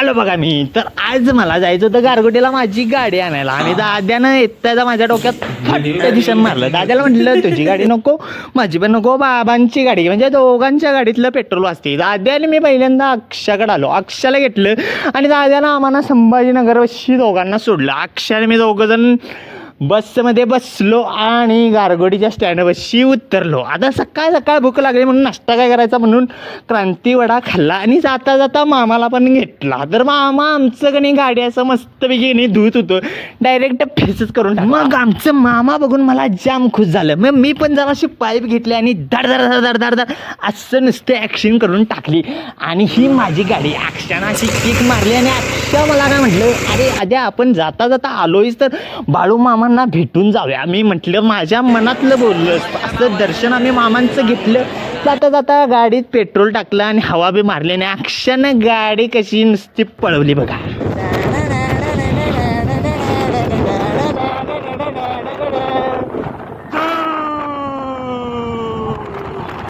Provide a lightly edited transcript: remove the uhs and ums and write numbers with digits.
आलो बघा मी. तर आज मला जायचं होतं गारगोटीला माझी गाडी आणायला आणि दाद्यानं येत्याचा माझ्या डोक्यात फट्ट दिशेनं मारलं. दाद्याला म्हटलं तुझी गाडी नको, माझी पण नको, बाबांची गाडी, म्हणजे दोघांच्या गाडीतलं पेट्रोल वाचते. दाद्याने मी पहिल्यांदा अक्षाकडे आलो, अक्षाला घेतलं आणि दाद्यानं आम्हाला संभाजीनगरशी दोघांना सोडलं. अक्षाने मी दोघंजण बसमध्ये बसलो आणि गारगोटीच्या स्टँडवरशी उतरलो. आता सकाळ सकाळ भूक लागली म्हणून नाश्ता काय करायचा म्हणून क्रांती वडा खाल्ला आणि जाता जाता मामाला पण घेतला. तर मामा आमचं कणी गाडी असं मस्तपैकी नाही धुत होतं, डायरेक्ट फेसच करून टाकला. मग आमचं मामा बघून मला जाम खुश झालं. मग मी पण जराशी पाईप घेतली आणि धड धड धड धड धड धड असं नुसतं ॲक्शन करून टाकली आणि ही माझी गाडी. अक्षानं अशी किक मारली आणि अक्षा मला काय म्हटलं, अरे आद्या आपण जाता जाता आलोयच तर बाळू मामांना भेटून जाऊया. मी म्हटलं माझ्या मनातलं बोललं असं दर्शन आम्ही मामांचं घेतलं. जाता जाता गाडीत पेट्रोल टाकलं आणि हवा बी मारली आणि अक्षानं गाडी कशी नुसती पळवली बघा.